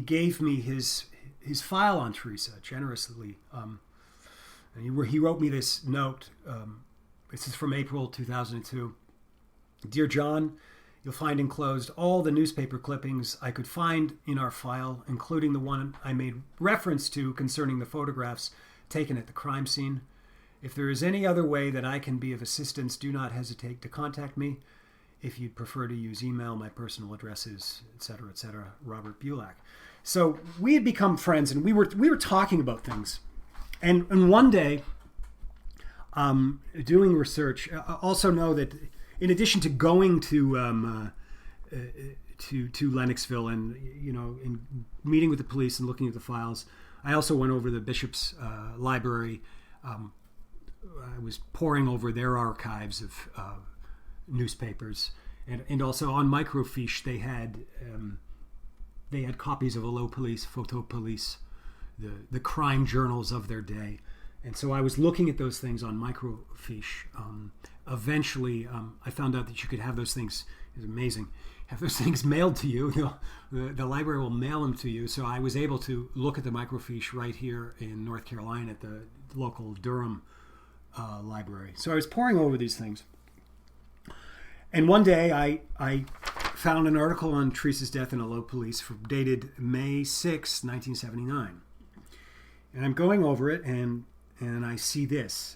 Speaker 2: gave me his file on Theresa generously. And he wrote me this note. This is from April 2002. Dear John, you'll find enclosed all the newspaper clippings I could find in our file, including the one I made reference to concerning the photographs taken at the crime scene. If there is any other way that I can be of assistance, do not hesitate to contact me. If you'd prefer to use email, my personal address is, etc., Robert Bulak. So we had become friends, and we were talking about things. And one day, doing research, also know that in addition to going to Lennoxville and in meeting with the police and looking at the files, I also went over the Bishop's library. I was poring over their archives of newspapers, and also on microfiche they had copies of Coolopolis, Photopolis, the crime journals of their day. And so I was looking at those things on microfiche. Eventually, I found out that you could have those things. It's amazing. Have those things mailed to you. The library will mail them to you. So I was able to look at the microfiche right here in North Carolina at the local Durham library. So I was poring over these things. And one day I found an article on Theresa's death in Coolopolis dated May 6, 1979. And I'm going over it, and I see this,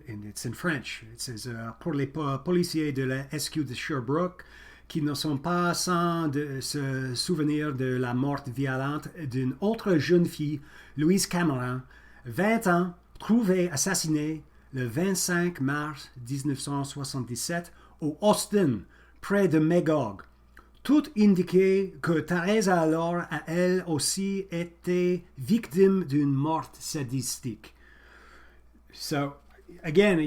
Speaker 2: and it's in French. It says, pour les policiers de la SQ de Sherbrooke, qui ne sont pas sans de se souvenir de la mort violente d'une autre jeune fille, Louise Cameron, 20 ans, trouvée assassinée le 25 mars 1977 au Austin, près de Magog. Tout indiquait que Theresa alors a elle aussi été victime d'une mort sadistique. So, again,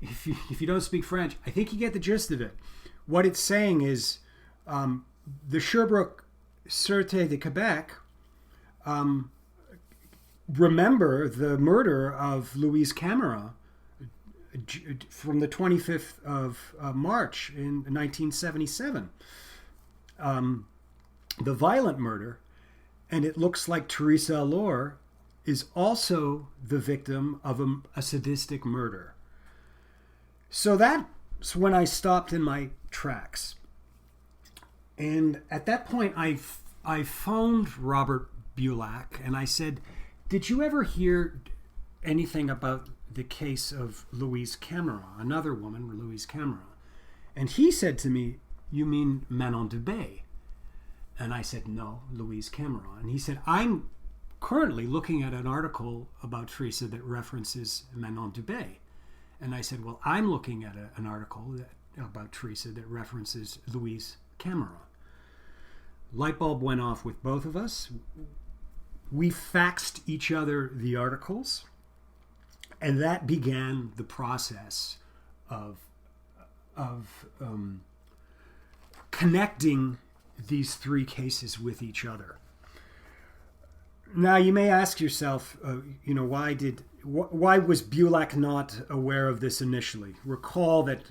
Speaker 2: if you don't speak French, I think you get the gist of it. What it's saying is the Sherbrooke Sûreté de Québec remember the murder of Louise Camera from the 25th of March in 1977. The violent murder, and it looks like Theresa Allure is also the victim of a sadistic murder. So that's when I stopped in my tracks. And at that point, I phoned Robert Bulak and I said, "Did you ever hear anything about the case of Louise Camera, another woman, Louise Camera?" And he said to me, "You mean Manon Dubé?" And I said, "No, Louise Camera." And he said, "I'm currently looking at an article about Theresa that references Manon Dubé." And I said, "Well, I'm looking at an article about Theresa that references Louise Camera." Light bulb went off with both of us. We faxed each other the articles, and that began the process of connecting these three cases with each other. Now, you may ask yourself, why was Bulak not aware of this initially? Recall that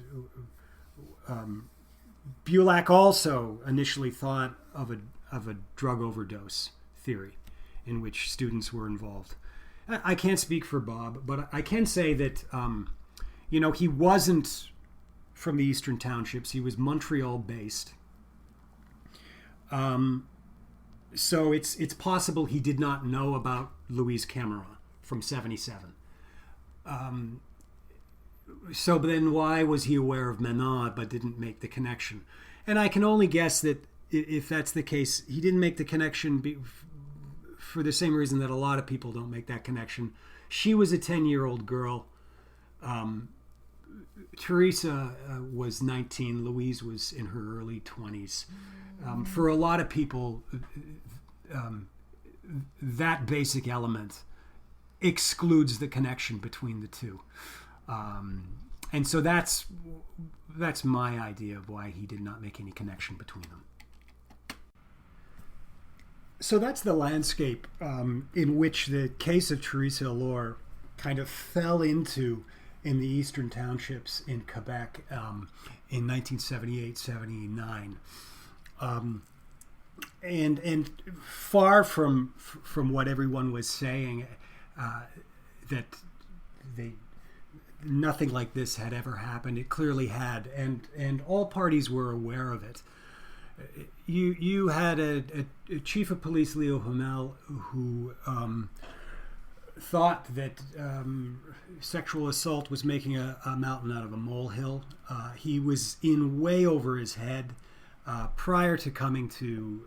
Speaker 2: Bulak also initially thought of a drug overdose theory in which students were involved. I can't speak for Bob, but I can say that he wasn't from the Eastern Townships. He was Montreal-based. So it's possible he did not know about Louise Camera from 77. So then why was he aware of Manon but didn't make the connection? And I can only guess that if that's the case, he didn't make the connection for the same reason that a lot of people don't make that connection. She was a 10-year-old girl. Theresa was 19. Louise was in her early 20s. For a lot of people, that basic element excludes the connection between the two. And so that's my idea of why he did not make any connection between them. So that's the landscape in which the case of Theresa Allure kind of fell into in the Eastern Townships in Quebec in 1978-79. And far from what everyone was saying, that nothing like this had ever happened. It clearly had, and all parties were aware of it. You had a chief of police, Leo Hamel, who thought that sexual assault was making a mountain out of a molehill. He was in way over his head. Prior to coming to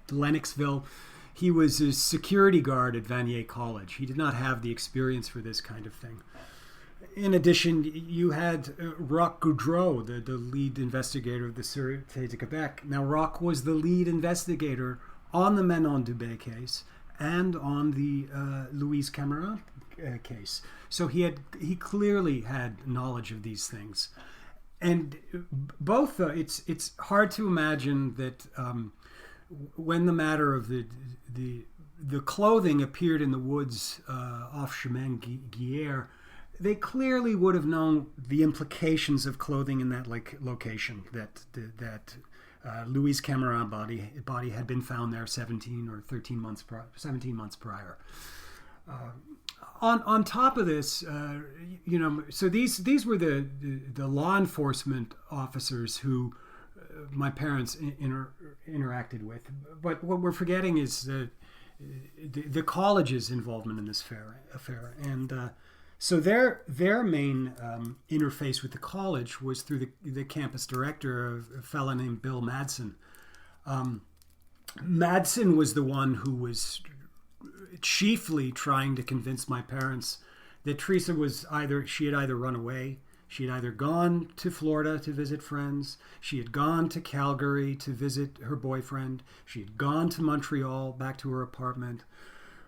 Speaker 2: Lennoxville, he was a security guard at Vanier College. He did not have the experience for this kind of thing. In addition, you had Roch Goudreau, the lead investigator of the Sûreté de Quebec. Now, Roch was the lead investigator on the Manon Dubé case and on the Louise Camera case. So he clearly had knowledge of these things. And both, it's hard to imagine that when the matter of the clothing appeared in the woods off Chemin Guillère, they clearly would have known the implications of clothing in that location. That Louise Camera body had been found there 17 months prior. On top of this, so these were the law enforcement officers who my parents interacted with. But what we're forgetting is the college's involvement in this affair. And so their main interface with the college was through the campus director, a fellow named Bill Madsen. Madsen was the one who was chiefly trying to convince my parents that Theresa she had either run away, she had either gone to Florida to visit friends, she had gone to Calgary to visit her boyfriend, she had gone to Montreal back to her apartment,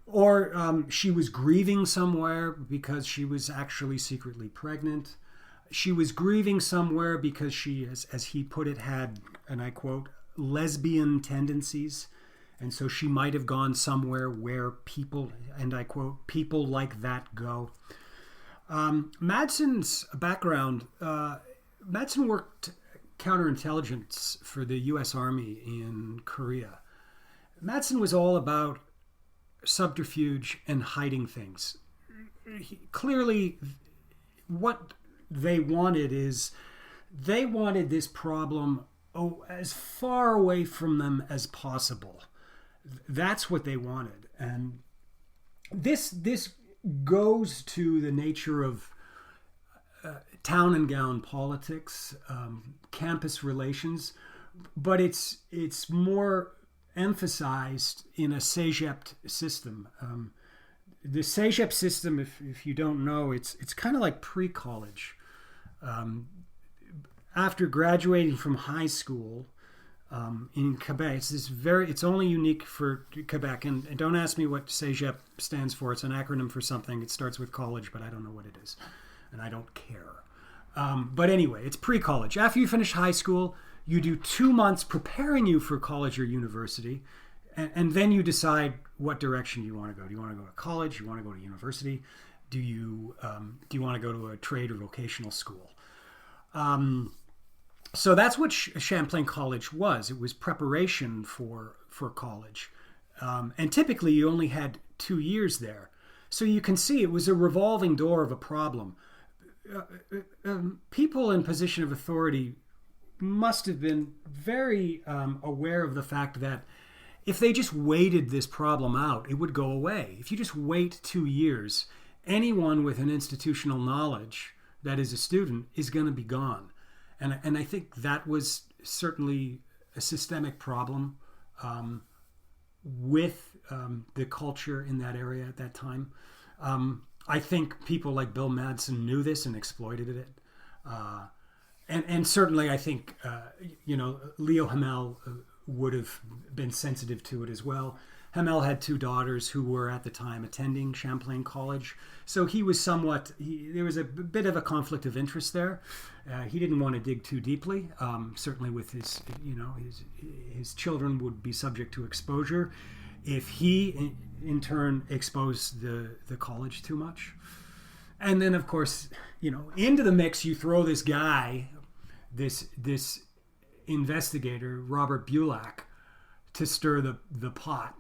Speaker 2: or she was grieving somewhere because she was actually secretly pregnant. She was grieving somewhere because she, as he put it, had, and I quote, lesbian tendencies. And so she might have gone somewhere where people, and I quote, people like that go. Madsen's background, Madsen worked counterintelligence for the U.S. Army in Korea. Madsen was all about subterfuge and hiding things. Clearly, what they wanted is they wanted this problem
Speaker 1: as far away from them as possible. That's what they wanted. And this goes to the nature of town and gown politics, campus relations, but it's more emphasized in a cégep system. The cégep system, if you don't know, it's kind of like pre-college. After graduating from high school in Quebec, it's only unique for Quebec. And don't ask me what cégep stands for. It's an acronym for something. It starts with college, but I don't know what it is, and I don't care. But anyway, it's pre-college. After you finish high school, you do 2 months preparing you for college or university, and then you decide what direction you want to go. Do you want to go to college? Do you want to go to university? Do you want to go to a trade or vocational school? So that's what Champlain College was. It was preparation for college. And typically you only had 2 years there. So you can see it was a revolving door of a problem. People in position of authority must have been very aware of the fact that if they just waited this problem out, it would go away. If you just wait 2 years, anyone with an institutional knowledge that is a student is going to be gone. And I think that was certainly a systemic problem with the culture in that area at that time. I think people like Bill Madsen knew this and exploited it. And certainly I think, Leo Hamel would have been sensitive to it as well. Hamel had 2 daughters who were at the time attending Champlain College. So he was there was a bit of a conflict of interest there. He didn't want to dig too deeply. Certainly with his children would be subject to exposure if he in turn exposed the college too much. And then of course, into the mix you throw this guy, this investigator, Robert Bulak, to stir the pot,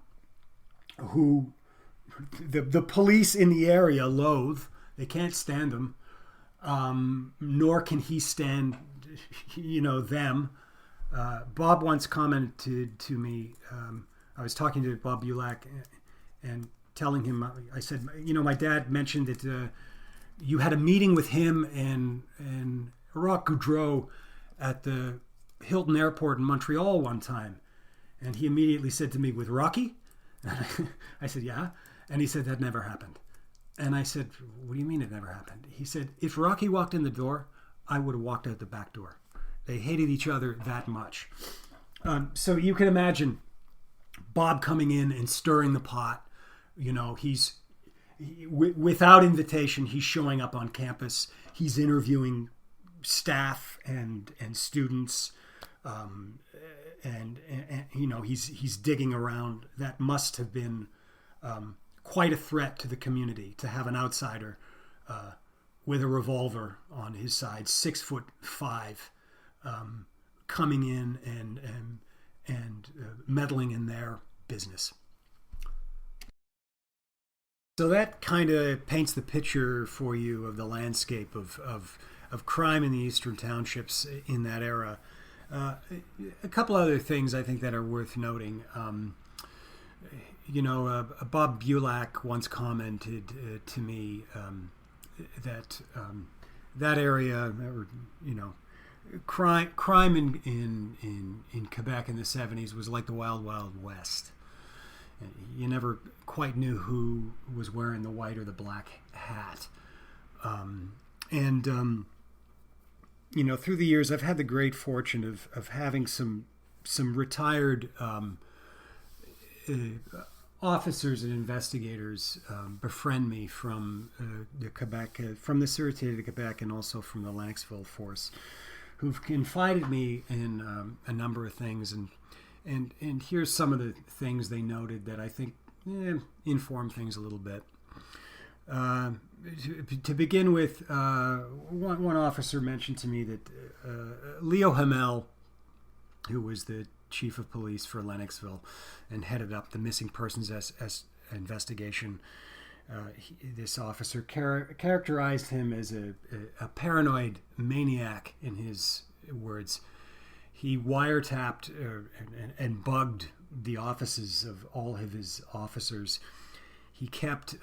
Speaker 1: who the police in the area loathe. They can't stand him, nor can he stand, them. Bob once commented to me, I was talking to Bob Bulak and telling him, I said, my dad mentioned that you had a meeting with him and Roch Goudreau at the Hilton Airport in Montreal one time. And he immediately said to me, with Rocky? I said, yeah. And he said, that never happened. And I said, what do you mean it never happened? He said, if Rocky walked in the door, I would have walked out the back door. They hated each other that much. So you can imagine Bob coming in and stirring the pot. He's without invitation, he's showing up on campus. He's interviewing staff and students. And he's digging around. That must have been quite a threat to the community to have an outsider with a revolver on his side, 6'5", coming in and meddling in their business. So that kind of paints the picture for you of the landscape of crime in the Eastern Townships in that era. A couple other things I think that are worth noting. Bob Bulak once commented to me that that area, crime in Quebec in the 70s was like the Wild Wild West. You never quite knew who was wearing the white or the black hat. Through the years, I've had the great fortune of having some retired officers and investigators befriend me from the Quebec, from the Sûreté de Quebec, and also from the Lennoxville force, who've confided me in a number of things, and here's some of the things they noted that I think inform things a little bit. To begin with, one officer mentioned to me that Leo Hamel, who was the chief of police for Lennoxville and headed up the missing persons investigation, this officer characterized him as a paranoid maniac, in his words.
Speaker 2: he wiretapped and bugged the offices of all of his officers. He kept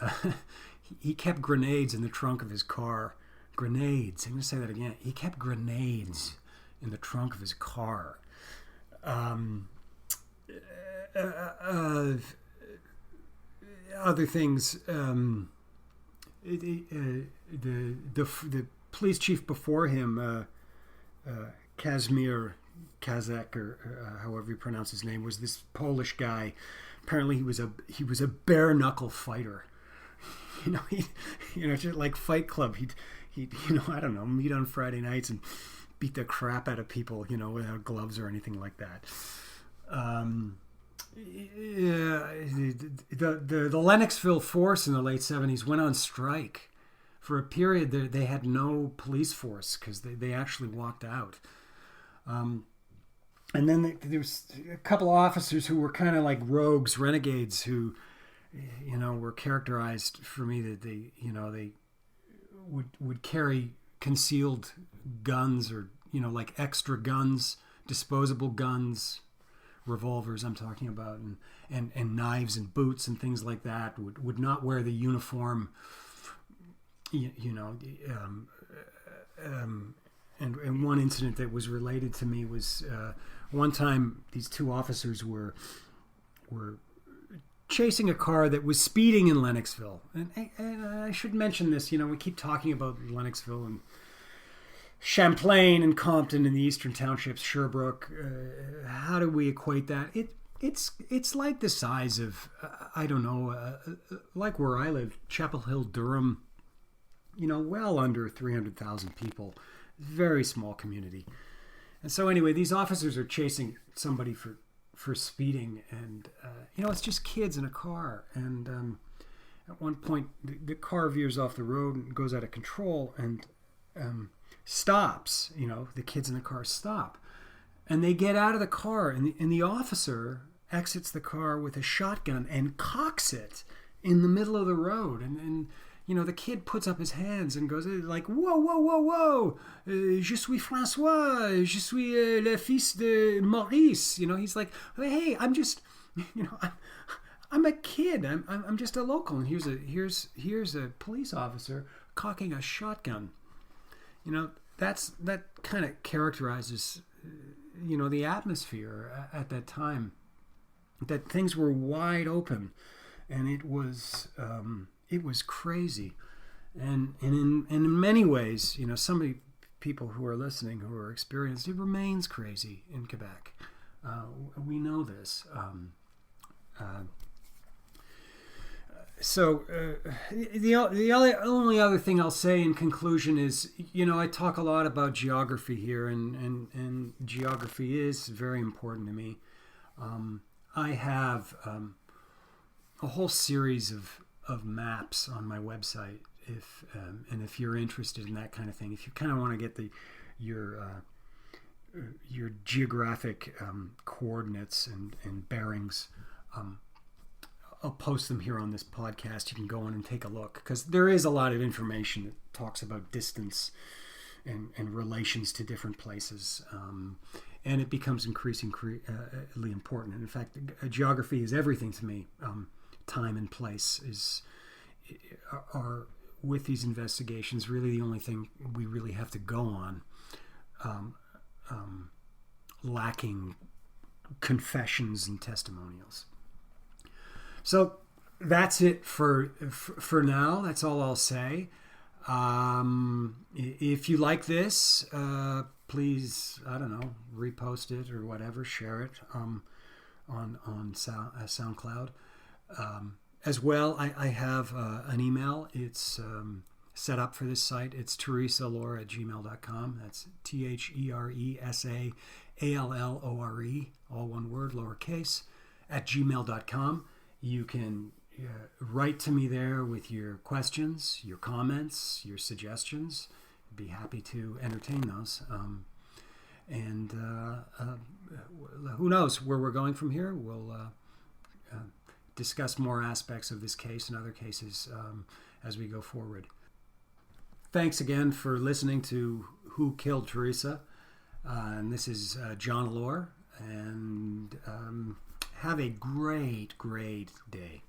Speaker 2: he kept grenades in the trunk of his car. Grenades. I'm going to say that again. He kept grenades in the trunk of his car. Other things. The police chief before him, Kazimierz Kazak, or however you pronounce his name, was this Polish guy. Apparently, he was a bare knuckle fighter. Just like Fight Club. He'd I don't know, meet on Friday nights and beat the crap out of people, without gloves or anything like that. The Lennoxville force in the late 70s went on strike. For a period, they had no police force because they actually walked out. And then there was a couple of officers who were kind of like rogues, renegades, who, were characterized for me that they would carry concealed guns or, like extra guns, disposable guns, revolvers I'm talking about, and knives and boots and things like that, would not wear the uniform, and one incident that was related to me was one time these two officers were chasing a car that was speeding in Lennoxville. And I should mention this, we keep talking about Lennoxville and Champlain and Compton in the eastern townships, Sherbrooke. How do we equate that? It's like the size of, I don't know, like where I live, Chapel Hill, Durham, well under 300,000 people. Very small community. And so anyway, these officers are chasing somebody for speeding, and it's just kids in a car. And at one point, the car veers off the road and goes out of control and stops. The kids in the car stop, and they get out of the car, and the officer exits the car with a shotgun and cocks it in the middle of the road, and the kid puts up his hands and goes like, whoa, whoa, whoa, whoa, je suis François, je suis le fils de Maurice. He's like, hey, I'm just, I'm a kid. I'm just a local. And here's a police officer cocking a shotgun. That kind of characterizes, the atmosphere at that time. That things were wide open, and it was crazy, and in many ways, some people who are listening who are experienced, it remains crazy in Quebec. We know this. So the only other thing I'll say in conclusion is, I talk a lot about geography here, and geography is very important to me. I have a whole series of maps on my website. If you're interested in that kind of thing, if you kind of want to get your geographic coordinates and bearings, I'll post them here on this podcast. You can go in and take a look, because there is a lot of information that talks about distance and relations to different places, and it becomes increasingly important. And in fact, geography is everything to me. Time and place are with these investigations really the only thing we really have to go on, lacking confessions and testimonials. So that's it for now. That's all I'll say. If you like this, please, I don't know, repost it or whatever, share it on SoundCloud. As well, I have an email. It's set up for this site. It's theresalore@gmail.com. That's TheresaAllore, all one word, lowercase, @gmail.com. You can write to me there with your questions, your comments, your suggestions. I'd be happy to entertain those. And who knows where we're going from here. We'll discuss more aspects of this case and other cases as we go forward. Thanks again for listening to Who Killed Theresa. And this is John Lore. And have a great, great day.